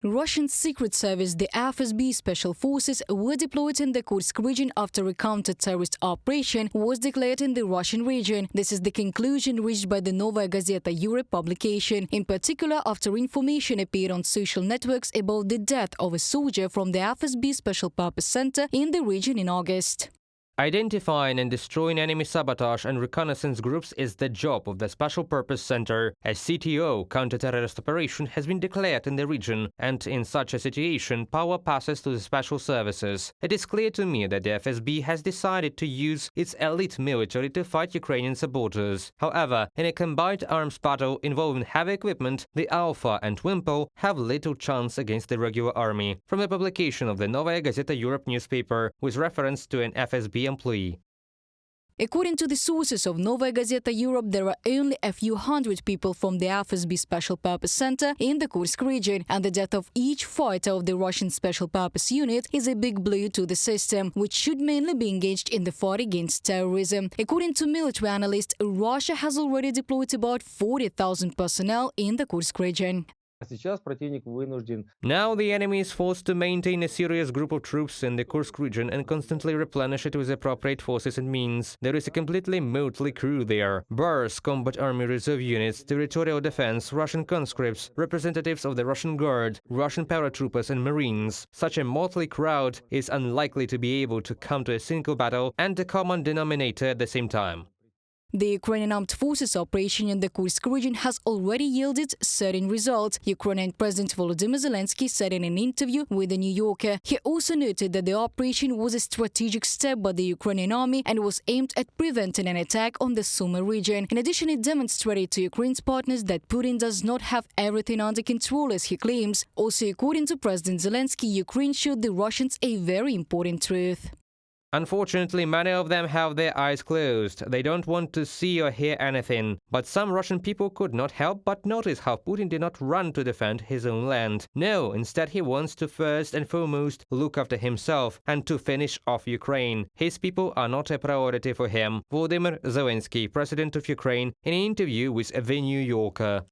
Russian Secret Service, the FSB special forces, were deployed in the Kursk region after a counter-terrorist operation was declared in the Russian region. This is the conclusion reached by the Novaya Gazeta Evropa publication, in particular after information appeared on social networks about the death of a soldier from the FSB Special Purpose Center in the region in August. Identifying and destroying enemy sabotage and reconnaissance groups is the job of the Special Purpose Center. A CTO counter-terrorist operation has been declared in the region, and in such a situation, power passes to the special services. It is clear to me that the FSB has decided to use its elite military to fight Ukrainian supporters. However, in a combined arms battle involving heavy equipment, the Alpha and Wimple have little chance against the regular army. From a publication of the Novaya Gazeta Evropa newspaper with reference to an FSB employee. According to the sources of Novaya Gazeta Evropa, there are only a few hundred people from the FSB Special Purpose Center in the Kursk region, and the death of each fighter of the Russian Special Purpose Unit is a big blow to the system, which should mainly be engaged in the fight against terrorism. According to military analysts, Russia has already deployed about 40,000 personnel in the Kursk region. Now the enemy is forced to maintain a serious group of troops in the Kursk region and constantly replenish it with appropriate forces and means. There is a completely motley crew there. Bars, combat army reserve units, territorial defense, Russian conscripts, representatives of the Russian Guard, Russian paratroopers and Marines. Such a motley crowd is unlikely to be able to come to a single battle and a common denominator at the same time. The Ukrainian Armed Forces operation in the Kursk region has already yielded certain results, Ukrainian President Volodymyr Zelensky said in an interview with The New Yorker. He also noted that the operation was a strategic step by the Ukrainian army and was aimed at preventing an attack on the Sumy region. In addition, it demonstrated to Ukraine's partners that Putin does not have everything under control, as he claims. Also, according to President Zelensky, Ukraine showed the Russians a very important truth. Unfortunately, many of them have their eyes closed. They don't want to see or hear anything. But some Russian people could not help but notice how Putin did not run to defend his own land. No, instead he wants to first and foremost look after himself and to finish off Ukraine. His people are not a priority for him. Volodymyr Zelensky, president of Ukraine, in an interview with The New Yorker.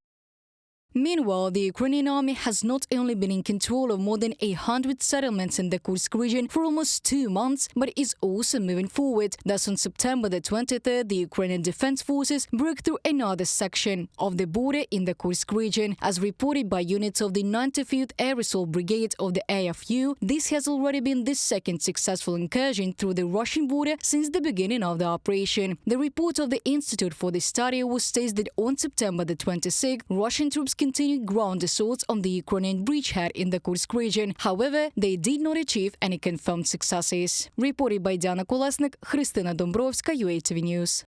Meanwhile, the Ukrainian army has not only been in control of more than 100 settlements in the Kursk region for almost 2 months, but is also moving forward. Thus, on September the 23rd, the Ukrainian Defense Forces broke through another section of the border in the Kursk region. As reported by units of the 95th Air Assault Brigade of the AFU, this has already been the second successful incursion through the Russian border since the beginning of the operation. The report of the Institute for the Study was states that on September the 26th, Russian troops continued ground assaults on the Ukrainian bridgehead in the Kursk region. However, they did not achieve any confirmed successes. Reported by Diana Kolesnik, Христина Домбровська, UATV News.